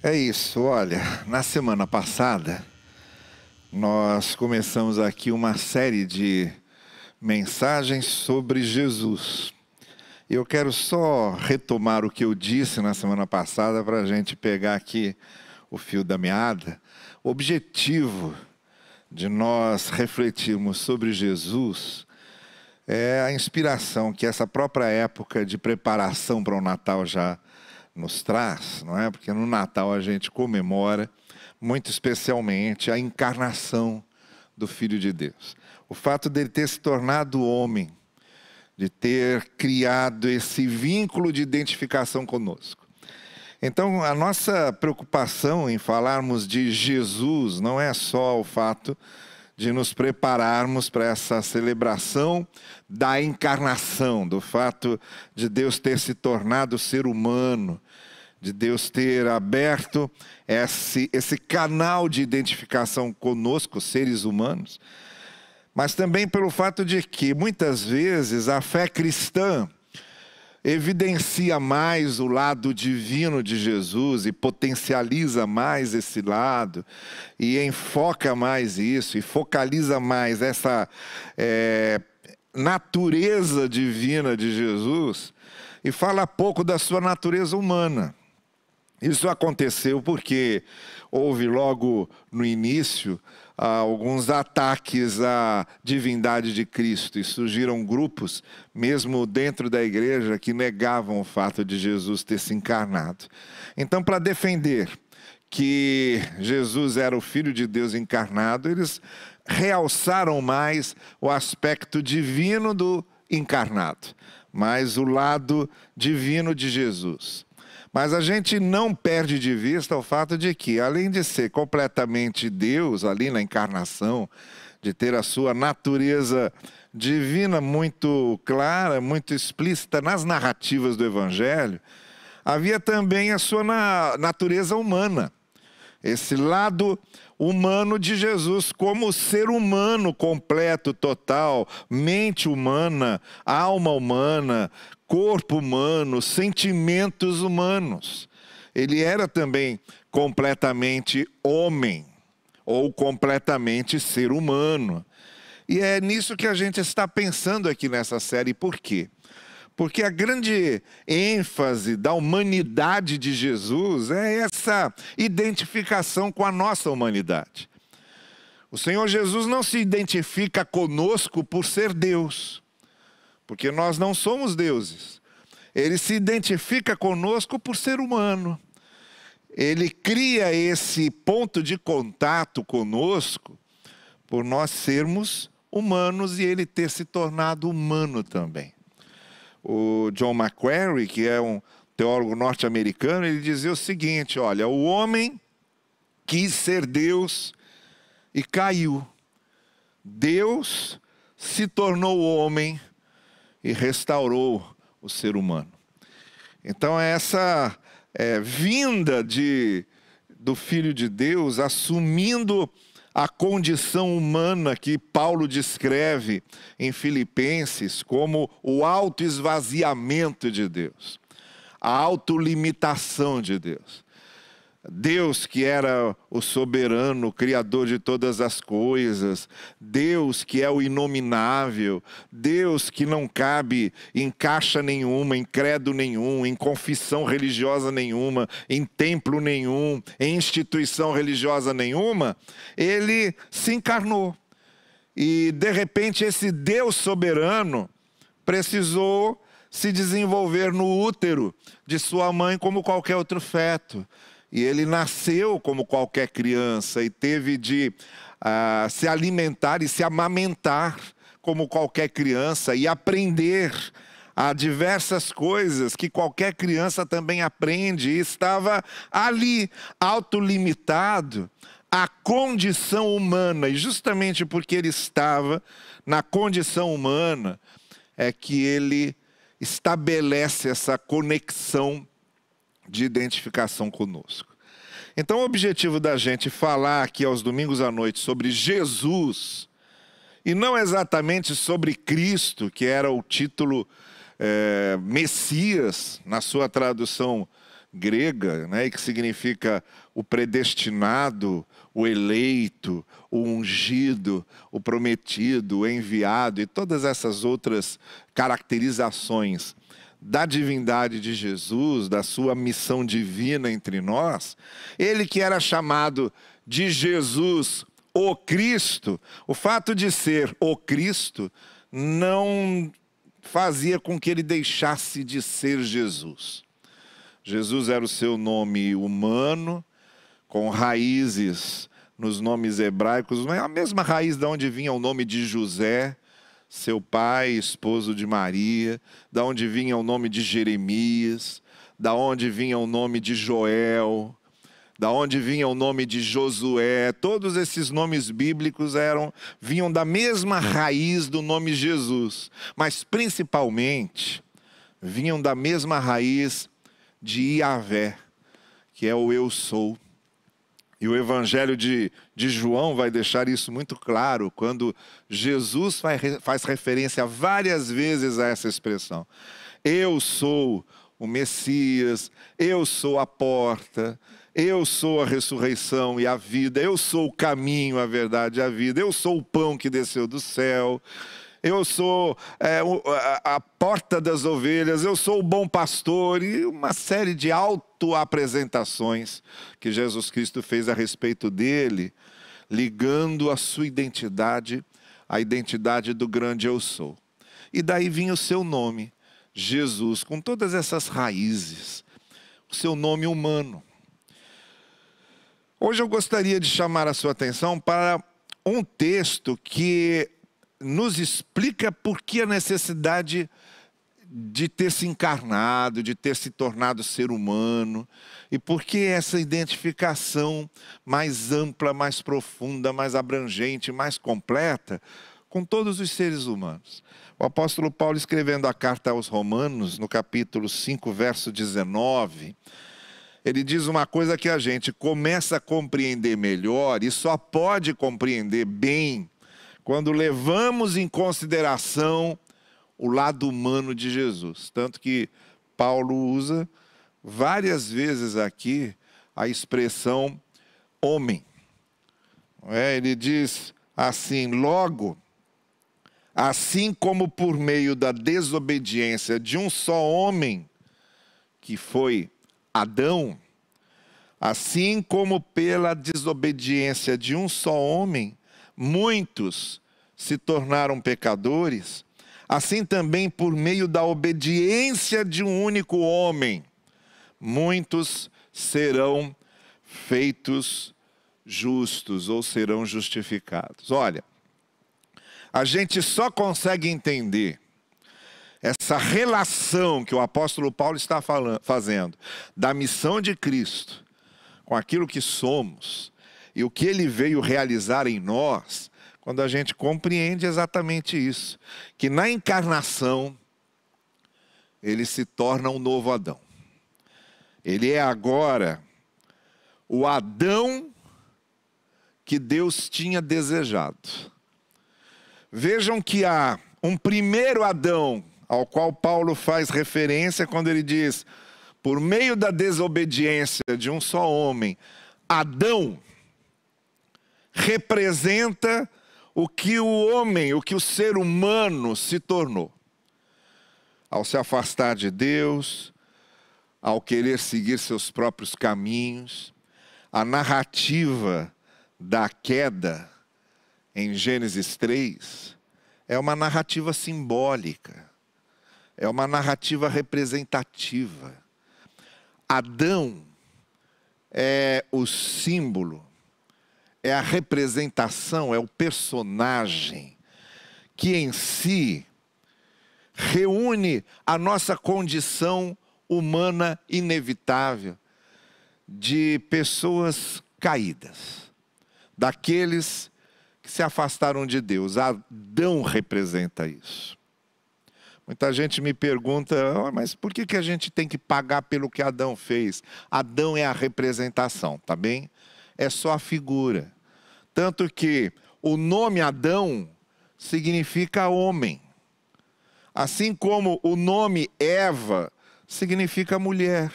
É isso, olha, na semana passada nós começamos aqui uma série de mensagens sobre Jesus. Eu quero só retomar o que eu disse na semana passada para a gente pegar aqui o fio da meada. O objetivo de nós refletirmos sobre Jesus é a inspiração que essa própria época de preparação para o Natal já nos traz, não é? Porque no Natal a gente comemora, muito especialmente, a encarnação do Filho de Deus. O fato dele ter se tornado homem, de ter criado esse vínculo de identificação conosco. Então, a nossa preocupação em falarmos de Jesus não é só o fato de nos prepararmos para essa celebração da encarnação, do fato de Deus ter se tornado ser humano, de Deus ter aberto esse canal de identificação conosco, seres humanos, mas também pelo fato de que, muitas vezes, a fé cristã evidencia mais o lado divino de Jesus e potencializa mais esse lado e enfoca mais isso e focaliza mais essa natureza divina de Jesus e fala pouco da sua natureza humana. Isso aconteceu porque houve logo no início alguns ataques à divindade de Cristo e surgiram grupos, mesmo dentro da igreja, que negavam o fato de Jesus ter se encarnado. Então, para defender que Jesus era o Filho de Deus encarnado, eles realçaram mais o aspecto divino do encarnado, mais o lado divino de Jesus. Mas a gente não perde de vista o fato de que, além de ser completamente Deus, ali na encarnação, de ter a sua natureza divina muito clara, muito explícita nas narrativas do Evangelho, havia também a sua natureza humana. Esse lado humano de Jesus como ser humano completo, total, mente humana, alma humana, corpo humano, sentimentos humanos. Ele era também completamente homem, ou completamente ser humano. E é nisso que a gente está pensando aqui nessa série. Por quê? Porque a grande ênfase da humanidade de Jesus é essa identificação com a nossa humanidade. O Senhor Jesus não se identifica conosco por ser Deus, porque nós não somos deuses. Ele se identifica conosco por ser humano. Ele cria esse ponto de contato conosco por nós sermos humanos e ele ter se tornado humano também. O John Macquarrie, que é um teólogo norte-americano, ele dizia o seguinte: olha, o homem quis ser Deus e caiu. Deus se tornou homem e restaurou o ser humano. Então essa vinda do Filho de Deus assumindo a condição humana que Paulo descreve em Filipenses como o autoesvaziamento de Deus, a autolimitação de Deus. Deus que era o soberano, o criador de todas as coisas, Deus que é o inominável, Deus que não cabe em caixa nenhuma, em credo nenhum, em confissão religiosa nenhuma, em templo nenhum, em instituição religiosa nenhuma, ele se encarnou. E de repente esse Deus soberano precisou se desenvolver no útero de sua mãe como qualquer outro feto. E ele nasceu como qualquer criança e teve de se alimentar e se amamentar como qualquer criança e aprender a diversas coisas que qualquer criança também aprende. E estava ali, autolimitado, à condição humana. E justamente porque ele estava na condição humana é que ele estabelece essa conexão de identificação conosco. Então o objetivo da gente falar aqui aos domingos à noite sobre Jesus, e não exatamente sobre Cristo, que era o título Messias, na sua tradução grega, né, que significa o predestinado, o eleito, o ungido, o prometido, o enviado e todas essas outras caracterizações da divindade de Jesus, da sua missão divina entre nós. Ele que era chamado de Jesus o Cristo, o fato de ser o Cristo não fazia com que ele deixasse de ser Jesus. Jesus era o seu nome humano, com raízes nos nomes hebraicos, a mesma raiz de onde vinha o nome de José, seu pai, esposo de Maria, da onde vinha o nome de Jeremias, da onde vinha o nome de Joel, da onde vinha o nome de Josué. Todos esses nomes bíblicos vinham da mesma raiz do nome Jesus, mas principalmente vinham da mesma raiz de Yahvé, que é o eu sou. E o Evangelho de João vai deixar isso muito claro, quando Jesus faz referência várias vezes a essa expressão. Eu sou o Messias, eu sou a porta, eu sou a ressurreição e a vida, eu sou o caminho, a verdade e a vida, eu sou o pão que desceu do céu, eu sou a porta das ovelhas, eu sou o bom pastor, e uma série de autoapresentações que Jesus Cristo fez a respeito dele, ligando a sua identidade à identidade do grande eu sou. E daí vinha o seu nome, Jesus, com todas essas raízes, o seu nome humano. Hoje eu gostaria de chamar a sua atenção para um texto que nos explica por que a necessidade de ter se encarnado, de ter se tornado ser humano, e por que essa identificação mais ampla, mais profunda, mais abrangente, mais completa com todos os seres humanos. O apóstolo Paulo, escrevendo a carta aos Romanos, no capítulo 5, verso 19, ele diz uma coisa que a gente começa a compreender melhor e só pode compreender bem quando levamos em consideração o lado humano de Jesus. Tanto que Paulo usa várias vezes aqui a expressão homem. Ele diz assim: logo, assim como por meio da desobediência de um só homem, que foi Adão, assim como pela desobediência de um só homem, muitos se tornaram pecadores, assim também por meio da obediência de um único homem, muitos serão feitos justos ou serão justificados. Olha, a gente só consegue entender essa relação que o apóstolo Paulo está fazendo da missão de Cristo com aquilo que somos e o que ele veio realizar em nós, quando a gente compreende exatamente isso, que na encarnação ele se torna um novo Adão. Ele é agora o Adão que Deus tinha desejado. Vejam que há um primeiro Adão ao qual Paulo faz referência quando ele diz: por meio da desobediência de um só homem, Adão representa o que o homem, o que o ser humano se tornou. Ao se afastar de Deus, ao querer seguir seus próprios caminhos, a narrativa da queda em Gênesis 3 é uma narrativa simbólica, é uma narrativa representativa. Adão é o símbolo, é a representação, é o personagem que em si reúne a nossa condição humana inevitável de pessoas caídas, daqueles que se afastaram de Deus. Adão representa isso. Muita gente me pergunta: mas por que a gente tem que pagar pelo que Adão fez? Adão é a representação, tá bem? É só a figura. Tanto que o nome Adão significa homem. Assim como o nome Eva significa mulher.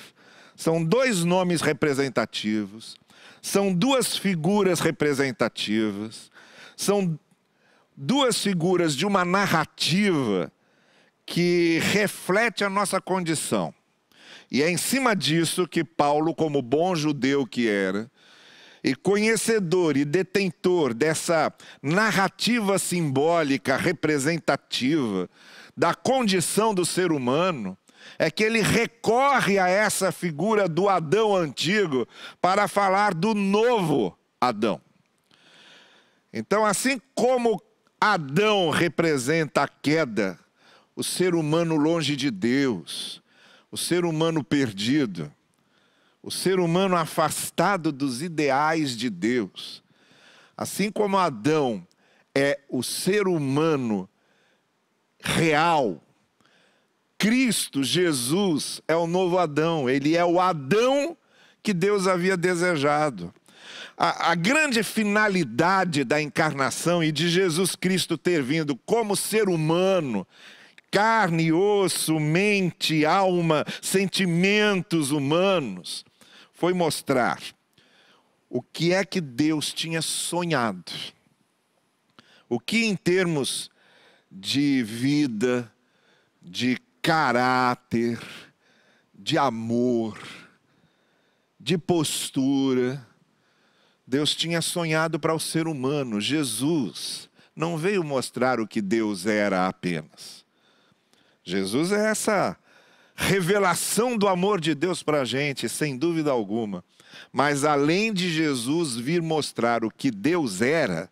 São dois nomes representativos, são duas figuras representativas, são duas figuras de uma narrativa que reflete a nossa condição. E é em cima disso que Paulo, como bom judeu que era, e conhecedor e detentor dessa narrativa simbólica representativa da condição do ser humano, é que ele recorre a essa figura do Adão antigo para falar do novo Adão. Então, assim como Adão representa a queda, o ser humano longe de Deus, o ser humano perdido, o ser humano afastado dos ideais de Deus, assim como Adão é o ser humano real, Cristo, Jesus, é o novo Adão. Ele é o Adão que Deus havia desejado. A grande finalidade da encarnação e de Jesus Cristo ter vindo como ser humano, carne, osso, mente, alma, sentimentos humanos, foi mostrar o que é que Deus tinha sonhado. O que em termos de vida, de caráter, de amor, de postura, Deus tinha sonhado para o ser humano. Jesus não veio mostrar o que Deus era apenas. Jesus é essa revelação do amor de Deus para a gente, sem dúvida alguma. Mas além de Jesus vir mostrar o que Deus era,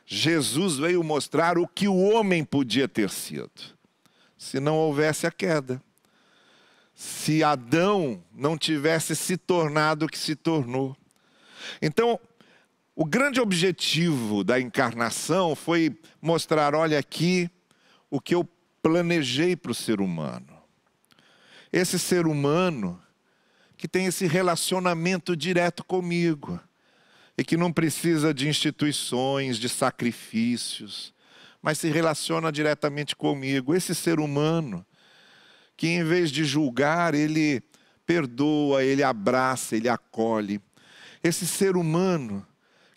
Jesus veio mostrar o que o homem podia ter sido, se não houvesse a queda. Se Adão não tivesse se tornado o que se tornou. Então, o grande objetivo da encarnação foi mostrar, olha aqui, o que eu planejei para o ser humano. Esse ser humano que tem esse relacionamento direto comigo e que não precisa de instituições, de sacrifícios, mas se relaciona diretamente comigo. Esse ser humano que, em vez de julgar, ele perdoa, ele abraça, ele acolhe. Esse ser humano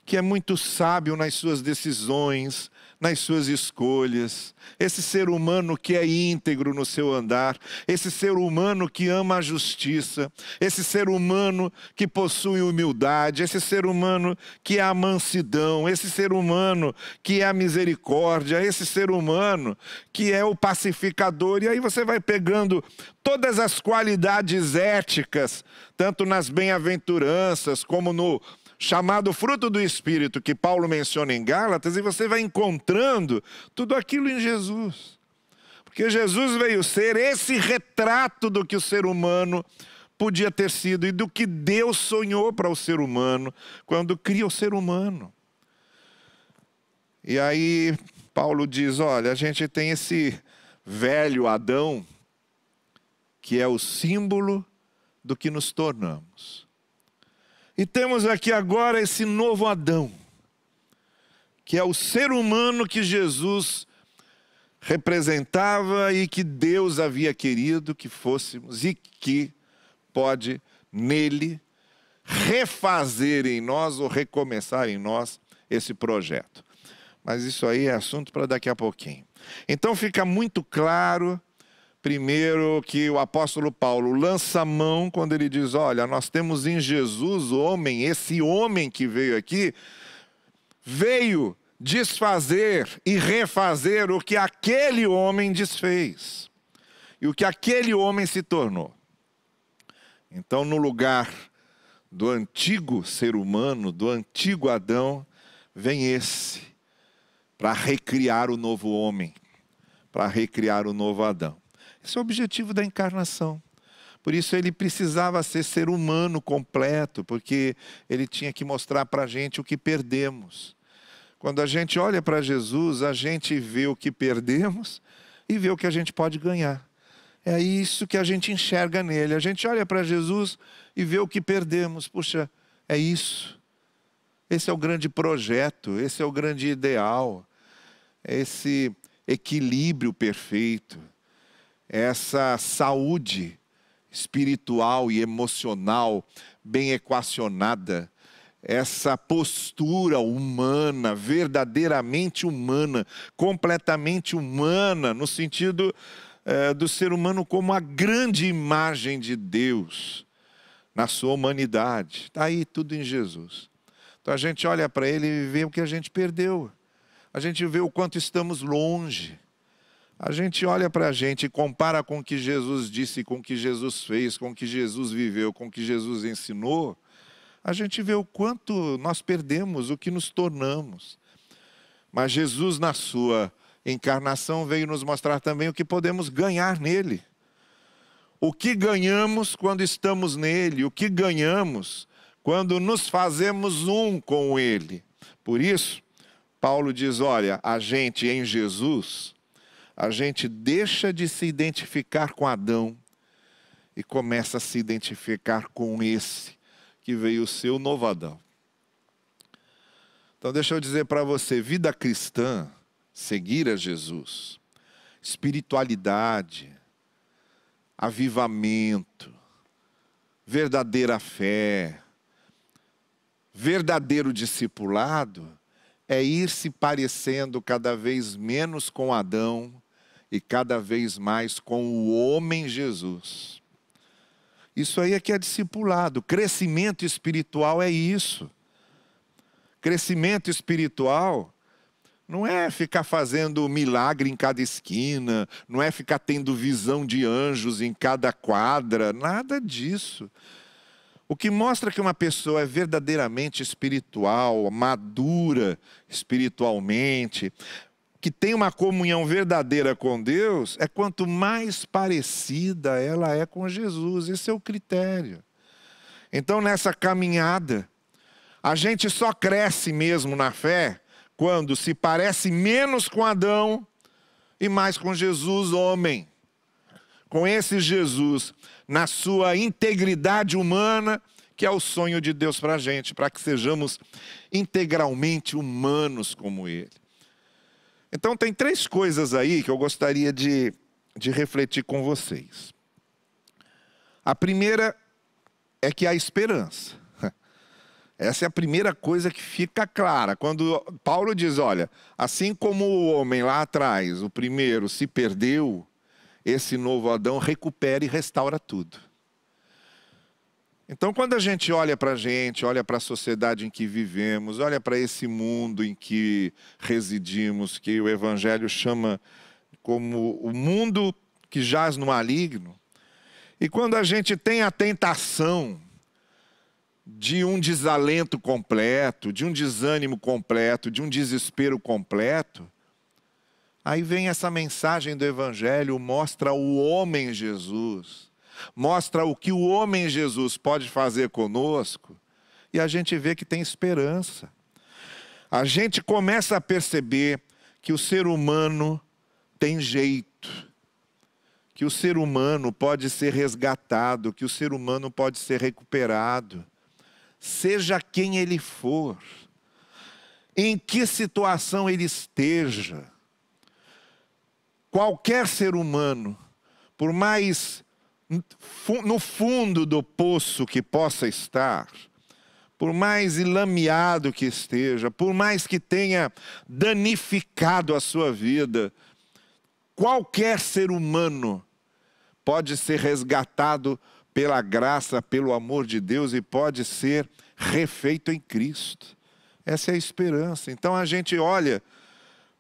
que é muito sábio nas suas decisões, nas suas escolhas. Esse ser humano que é íntegro no seu andar. Esse ser humano que ama a justiça. Esse ser humano que possui humildade. Esse ser humano que é a mansidão. Esse ser humano que é a misericórdia. Esse ser humano que é o pacificador. E aí você vai pegando todas as qualidades éticas, tanto nas bem-aventuranças como no chamado fruto do Espírito, que Paulo menciona em Gálatas, e você vai encontrando tudo aquilo em Jesus. Porque Jesus veio ser esse retrato do que o ser humano podia ter sido e do que Deus sonhou para o ser humano quando cria o ser humano. E aí Paulo diz, olha, a gente tem esse velho Adão, que é o símbolo do que nos tornamos. E temos aqui agora esse novo Adão, que é o ser humano que Jesus representava e que Deus havia querido que fôssemos e que pode nele refazer em nós ou recomeçar em nós esse projeto. Mas isso aí é assunto para daqui a pouquinho. Então fica muito claro, primeiro, que o apóstolo Paulo lança a mão quando ele diz, olha, nós temos em Jesus o homem, esse homem que veio aqui, veio desfazer e refazer o que aquele homem desfez. E o que aquele homem se tornou. Então, no lugar do antigo ser humano, do antigo Adão, vem esse, para recriar o novo homem, para recriar o novo Adão. Esse é o objetivo da encarnação. Por isso ele precisava ser humano completo, porque ele tinha que mostrar para a gente o que perdemos. Quando a gente olha para Jesus, a gente vê o que perdemos e vê o que a gente pode ganhar. É isso que a gente enxerga nele. A gente olha para Jesus e vê o que perdemos. Puxa, é isso. Esse é o grande projeto, esse é o grande ideal. É esse equilíbrio perfeito. Essa saúde espiritual e emocional bem equacionada, essa postura humana, verdadeiramente humana, completamente humana, no sentido do ser humano como a grande imagem de Deus na sua humanidade. Está aí tudo em Jesus. Então a gente olha para Ele e vê o que a gente perdeu. A gente vê o quanto estamos longe. A gente olha para a gente e compara com o que Jesus disse, com o que Jesus fez, com o que Jesus viveu, com o que Jesus ensinou. A gente vê o quanto nós perdemos, o que nos tornamos. Mas Jesus, na sua encarnação, veio nos mostrar também o que podemos ganhar nele. O que ganhamos quando estamos nele, o que ganhamos quando nos fazemos um com ele. Por isso, Paulo diz, olha, a gente em Jesus, a gente deixa de se identificar com Adão e começa a se identificar com esse que veio ser o novo Adão. Então deixa eu dizer para você, vida cristã, seguir a Jesus, espiritualidade, avivamento, verdadeira fé, verdadeiro discipulado, é ir se parecendo cada vez menos com Adão e cada vez mais com o homem Jesus. Isso aí é que é discipulado. Crescimento espiritual é isso. Crescimento espiritual não é ficar fazendo milagre em cada esquina, não é ficar tendo visão de anjos em cada quadra, nada disso. O que mostra que uma pessoa é verdadeiramente espiritual, madura espiritualmente, que tem uma comunhão verdadeira com Deus, é quanto mais parecida ela é com Jesus. Esse é o critério. Então, nessa caminhada, a gente só cresce mesmo na fé quando se parece menos com Adão e mais com Jesus, homem. Com esse Jesus, na sua integridade humana, que é o sonho de Deus para a gente, para que sejamos integralmente humanos como Ele. Então tem 3 coisas aí que eu gostaria de refletir com vocês. A primeira é que há esperança. Essa é a primeira coisa que fica clara. Quando Paulo diz, olha, assim como o homem lá atrás, o primeiro, se perdeu, esse novo Adão recupera e restaura tudo. Então, quando a gente, olha para a sociedade em que vivemos, olha para esse mundo em que residimos, que o Evangelho chama como o mundo que jaz no maligno, e quando a gente tem a tentação de um desalento completo, de um desânimo completo, de um desespero completo, aí vem essa mensagem do Evangelho, mostra o homem Jesus, mostra o que o homem Jesus pode fazer conosco, e a gente vê que tem esperança. A gente começa a perceber que o ser humano tem jeito, que o ser humano pode ser resgatado, que o ser humano pode ser recuperado, seja quem ele for, em que situação ele esteja. Qualquer ser humano, por mais no fundo do poço que possa estar, por mais enlameado que esteja, por mais que tenha danificado a sua vida, qualquer ser humano pode ser resgatado pela graça, pelo amor de Deus e pode ser refeito em Cristo. Essa é a esperança. Então a gente olha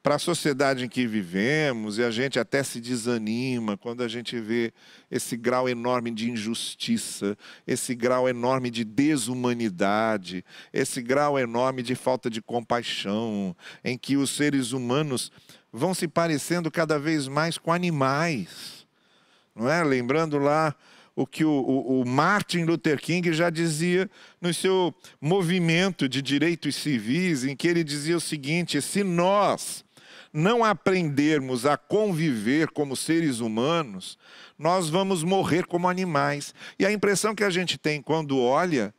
para a sociedade em que vivemos e a gente até se desanima quando a gente vê esse grau enorme de injustiça, esse grau enorme de desumanidade, esse grau enorme de falta de compaixão, em que os seres humanos vão se parecendo cada vez mais com animais, não é? Lembrando lá o que o Martin Luther King já dizia no seu movimento de direitos civis, em que ele dizia o seguinte: se nós não aprendermos a conviver como seres humanos, nós vamos morrer como animais. E a impressão que a gente tem quando olha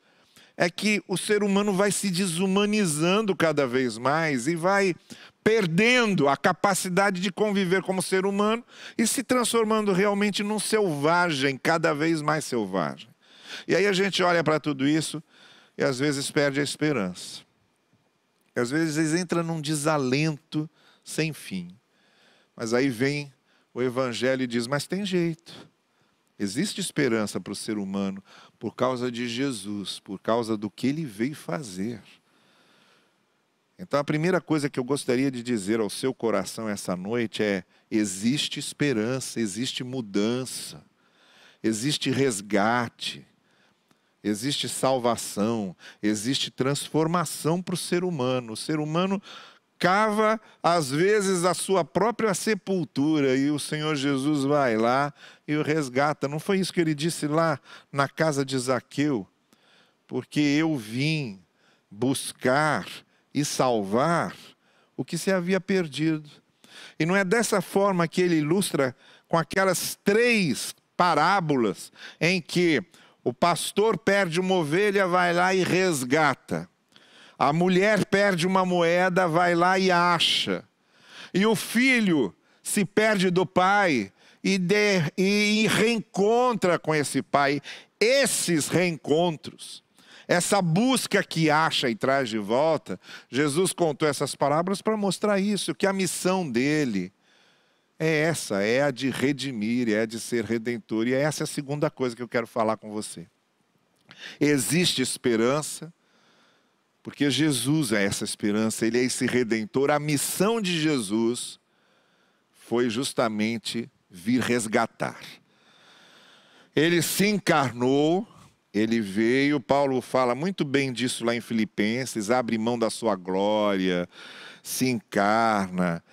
é que o ser humano vai se desumanizando cada vez mais e vai perdendo a capacidade de conviver como ser humano e se transformando realmente num selvagem, cada vez mais selvagem. E aí a gente olha para tudo isso e às vezes perde a esperança. E às vezes entra num desalento sem fim. Mas aí vem o Evangelho e diz, mas tem jeito. Existe esperança para o ser humano por causa de Jesus, por causa do que Ele veio fazer. Então a primeira coisa que eu gostaria de dizer ao seu coração essa noite é, existe esperança, existe mudança, existe resgate, existe salvação, existe transformação para o ser humano. O ser humano cava, às vezes, a sua própria sepultura e o Senhor Jesus vai lá e o resgata. Não foi isso que ele disse lá na casa de Zaqueu? Porque eu vim buscar e salvar o que se havia perdido. E não é dessa forma que ele ilustra com aquelas 3 parábolas em que o pastor perde uma ovelha, vai lá e resgata. A mulher perde uma moeda, vai lá e acha. E o filho se perde do pai e reencontra com esse pai. Esses reencontros, essa busca que acha e traz de volta, Jesus contou essas parábolas para mostrar isso, que a missão dele é essa, é a de redimir, é a de ser redentor. E essa é a segunda coisa que eu quero falar com você. Existe esperança, porque Jesus é essa esperança, Ele é esse redentor. A missão de Jesus foi justamente vir resgatar. Ele se encarnou, Ele veio, Paulo fala muito bem disso lá em Filipenses, abre mão da sua glória, se encarna,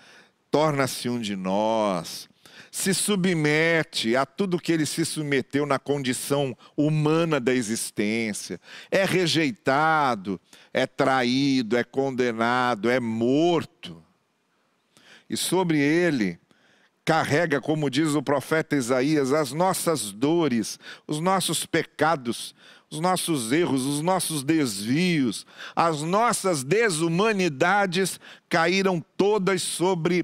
torna-se um de nós, se submete a tudo que ele se submeteu na condição humana da existência, é rejeitado, é traído, é condenado, é morto. E sobre ele carrega, como diz o profeta Isaías, as nossas dores, os nossos pecados, os nossos erros, os nossos desvios, as nossas desumanidades caíram todas sobre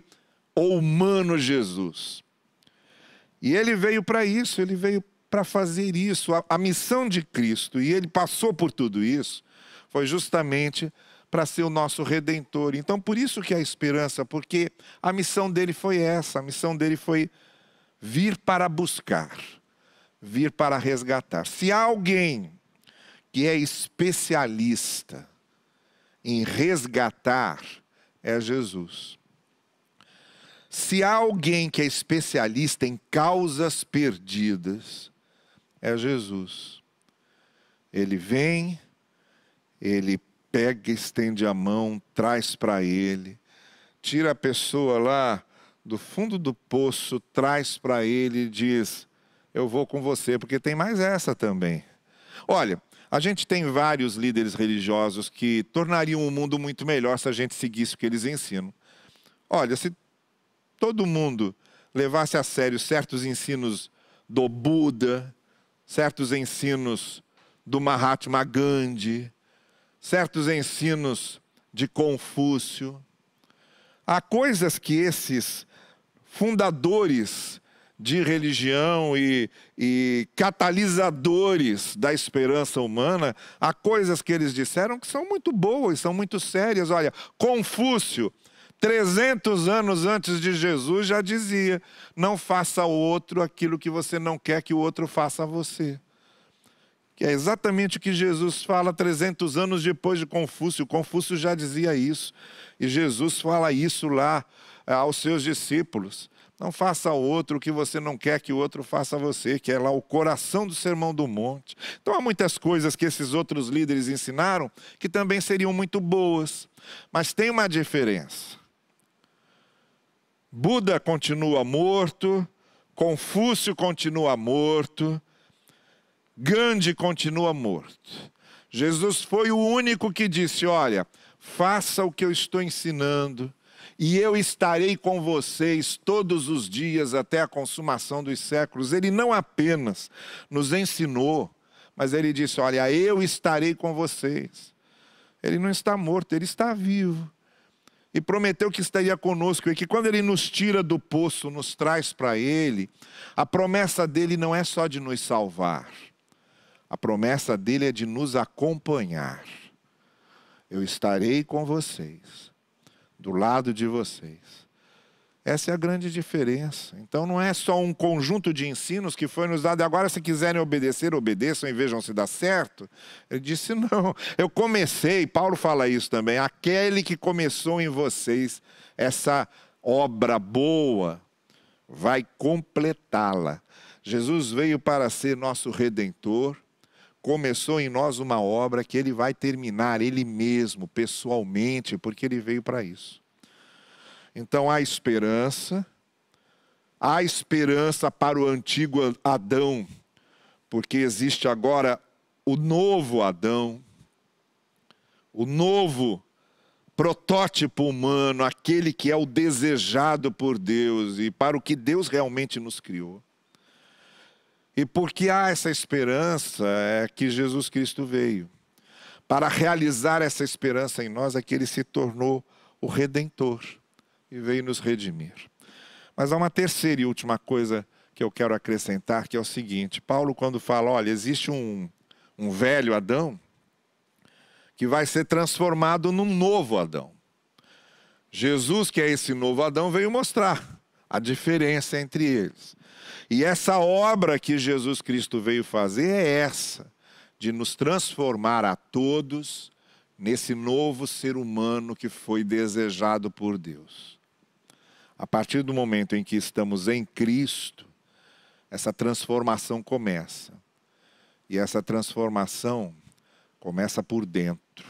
o humano Jesus. E ele veio para isso, ele veio para fazer isso. A missão de Cristo, e ele passou por tudo isso, foi justamente para ser o nosso Redentor. Então, por isso que há esperança, porque a missão dele foi essa, a missão dele foi vir para buscar, vir para resgatar. Se há alguém que é especialista em resgatar, é Jesus. Se há alguém que é especialista em causas perdidas, é Jesus. Ele vem, ele pega, estende a mão, traz para ele, tira a pessoa lá do fundo do poço, traz para ele e diz, eu vou com você, porque tem mais essa também. Olha, a gente tem vários líderes religiosos que tornariam o mundo muito melhor se a gente seguisse o que eles ensinam. Olha, se todo mundo levasse a sério certos ensinos do Buda, certos ensinos do Mahatma Gandhi, certos ensinos de Confúcio, há coisas que esses fundadores de religião e catalisadores da esperança humana, há coisas que eles disseram que são muito boas, são muito sérias. Olha, Confúcio, 300 anos antes de Jesus, já dizia, não faça ao outro aquilo que você não quer que o outro faça a você. Que é exatamente o que Jesus fala 300 anos depois de Confúcio. Confúcio já dizia isso. E Jesus fala isso lá aos seus discípulos. Não faça ao outro o que você não quer que o outro faça a você, que é lá o coração do Sermão do Monte. Então há muitas coisas que esses outros líderes ensinaram que também seriam muito boas. Mas tem uma diferença. Buda continua morto, Confúcio continua morto, Gandhi continua morto. Jesus foi o único que disse, olha, faça o que eu estou ensinando e eu estarei com vocês todos os dias até a consumação dos séculos. Ele não apenas nos ensinou, mas ele disse, olha, eu estarei com vocês. Ele não está morto, ele está vivo. e prometeu que estaria conosco, e que quando Ele nos tira do poço, nos traz para Ele, a promessa dEle não é só de nos salvar, a promessa dEle é de nos acompanhar. Eu estarei com vocês, do lado de vocês. Essa é a grande diferença. Então não é só um conjunto de ensinos que foi nos dado, e agora se quiserem obedecer, obedeçam e vejam se dá certo. Ele disse não, eu comecei, Paulo fala isso também, aquele que começou em vocês essa obra boa, vai completá-la. Jesus veio para ser nosso Redentor, começou em nós uma obra que Ele vai terminar, Ele mesmo, pessoalmente, porque Ele veio para isso. Então há esperança para o antigo Adão, porque existe agora o novo Adão, o novo protótipo humano, aquele que é o desejado por Deus e para o que Deus realmente nos criou. E porque há essa esperança é que Jesus Cristo veio. Para realizar essa esperança em nós é que Ele se tornou o Redentor e veio nos redimir. Mas há uma terceira e última coisa que eu quero acrescentar, que é o seguinte. Paulo, quando fala, olha, existe um velho Adão que vai ser transformado num novo Adão. Jesus, que é esse novo Adão, veio mostrar a diferença entre eles. E essa obra que Jesus Cristo veio fazer é essa, de nos transformar a todos nesse novo ser humano que foi desejado por Deus. A partir do momento em que estamos em Cristo, essa transformação começa. E essa transformação começa por dentro.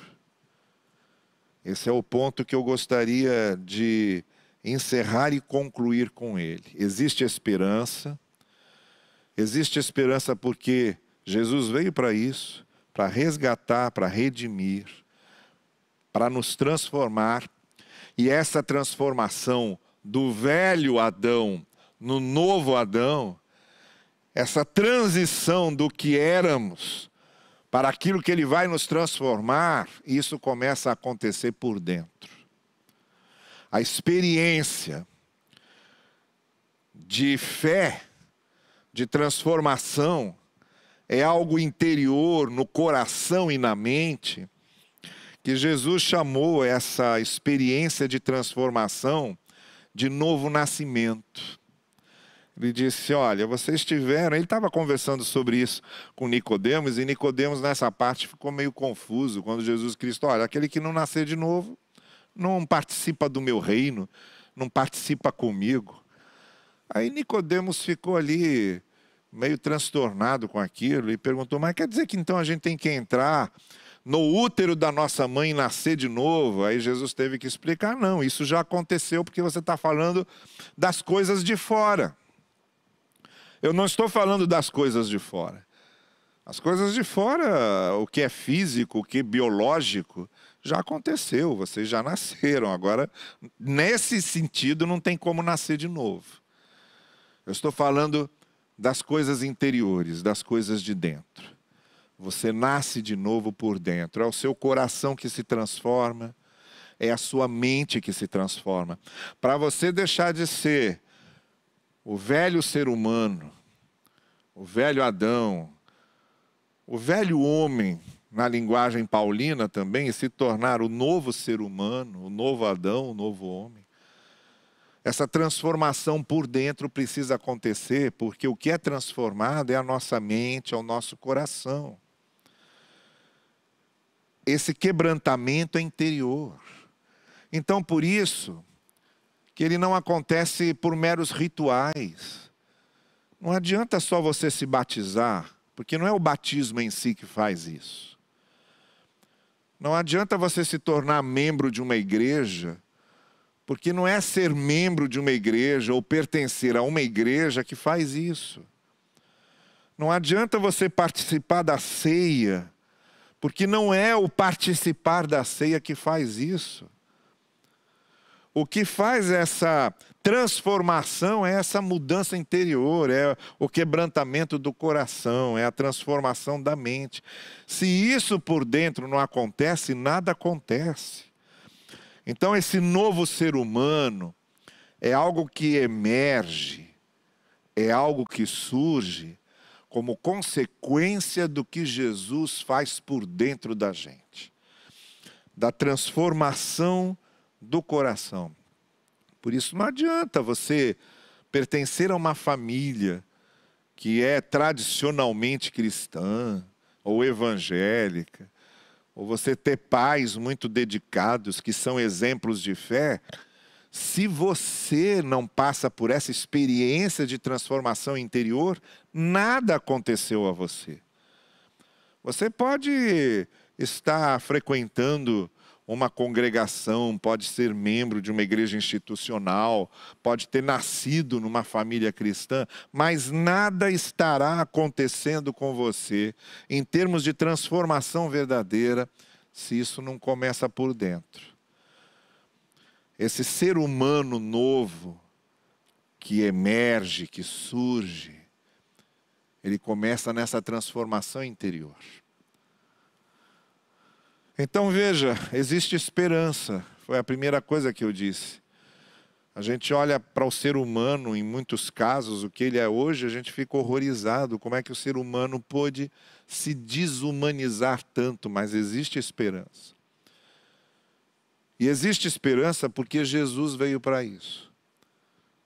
Esse é o ponto que eu gostaria de encerrar e concluir com ele. Existe esperança porque Jesus veio para isso, para resgatar, para redimir, para nos transformar. E essa transformação do velho Adão no novo Adão, essa transição do que éramos para aquilo que Ele vai nos transformar, isso começa a acontecer por dentro. A experiência de fé, de transformação, é algo interior, no coração e na mente, que Jesus chamou essa experiência de transformação de novo nascimento. Ele disse, olha, vocês tiveram... Ele estava conversando sobre isso com Nicodemos, e Nicodemos nessa parte ficou meio confuso, quando Jesus Cristo, olha, aquele que não nascer de novo, não participa do meu reino, não participa comigo. Aí Nicodemos ficou ali meio transtornado com aquilo e perguntou, mas quer dizer que então a gente tem que entrar no útero da nossa mãe e nascer de novo? Aí Jesus teve que explicar, não, isso já aconteceu porque você está falando das coisas de fora. Eu não estou falando das coisas de fora. As coisas de fora, o que é físico, o que é biológico, já aconteceu, vocês já nasceram. Agora, nesse sentido, não tem como nascer de novo. Eu estou falando das coisas interiores, das coisas de dentro. Você nasce de novo por dentro. É o seu coração que se transforma, é a sua mente que se transforma. Para você deixar de ser o velho ser humano, o velho Adão, o velho homem, na linguagem paulina também, e se tornar o novo ser humano, o novo Adão, o novo homem. Essa transformação por dentro precisa acontecer, porque o que é transformado é a nossa mente, é o nosso coração. Esse quebrantamento é interior. Então, por isso, que ele não acontece por meros rituais. Não adianta só você se batizar, porque não é o batismo em si que faz isso. Não adianta você se tornar membro de uma igreja, porque não é ser membro de uma igreja ou pertencer a uma igreja que faz isso. Não adianta você participar da ceia, porque não é o participar da ceia que faz isso. O que faz essa transformação é essa mudança interior, é o quebrantamento do coração, é a transformação da mente. Se isso por dentro não acontece, nada acontece. Então esse novo ser humano é algo que emerge, é algo que surge como consequência do que Jesus faz por dentro da gente, da transformação do coração. Por isso não adianta você pertencer a uma família que é tradicionalmente cristã ou evangélica, ou você ter pais muito dedicados que são exemplos de fé, se você não passa por essa experiência de transformação interior, nada aconteceu a você. Você pode estar frequentando uma congregação, pode ser membro de uma igreja institucional, pode ter nascido numa família cristã, mas nada estará acontecendo com você em termos de transformação verdadeira se isso não começa por dentro. Esse ser humano novo que emerge, que surge, ele começa nessa transformação interior. Então veja, existe esperança. Foi a primeira coisa que eu disse. A gente olha para o ser humano, em muitos casos, o que ele é hoje, a gente fica horrorizado. Como é que o ser humano pôde se desumanizar tanto? Mas existe esperança. E existe esperança porque Jesus veio para isso.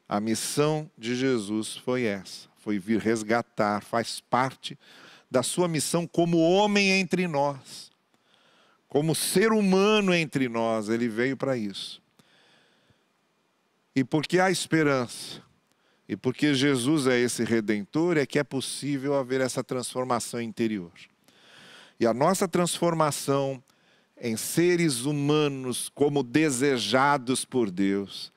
A missão de Jesus foi essa. Foi vir resgatar, faz parte da sua missão como homem entre nós. Como ser humano entre nós, ele veio para isso. E porque há esperança, e porque Jesus é esse Redentor, é que é possível haver essa transformação interior. E a nossa transformação em seres humanos como desejados por Deus,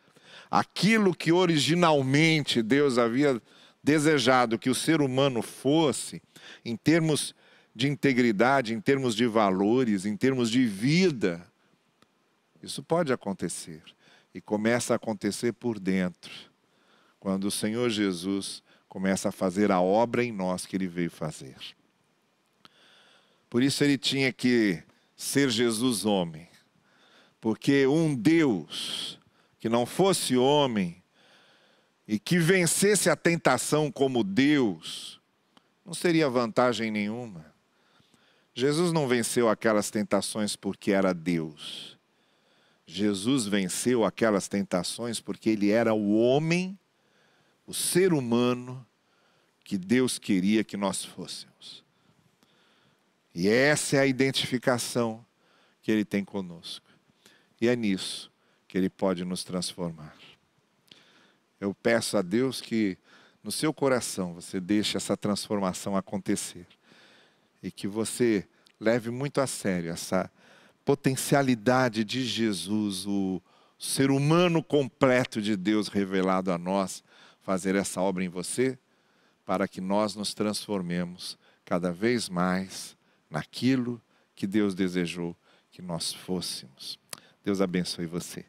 aquilo que originalmente Deus havia desejado que o ser humano fosse, em termos de integridade, em termos de valores, em termos de vida, isso pode acontecer. E começa a acontecer por dentro, quando o Senhor Jesus começa a fazer a obra em nós que Ele veio fazer. Por isso Ele tinha que ser Jesus homem, porque um Deus que não fosse homem e que vencesse a tentação como Deus, não seria vantagem nenhuma. Jesus não venceu aquelas tentações porque era Deus. Jesus venceu aquelas tentações porque Ele era o homem, o ser humano que Deus queria que nós fôssemos. E essa é a identificação que Ele tem conosco. E é nisso que Ele pode nos transformar. Eu peço a Deus que no seu coração você deixe essa transformação acontecer. E que você leve muito a sério essa potencialidade de Jesus, o ser humano completo de Deus revelado a nós, fazer essa obra em você, para que nós nos transformemos cada vez mais naquilo que Deus desejou que nós fôssemos. Deus abençoe você.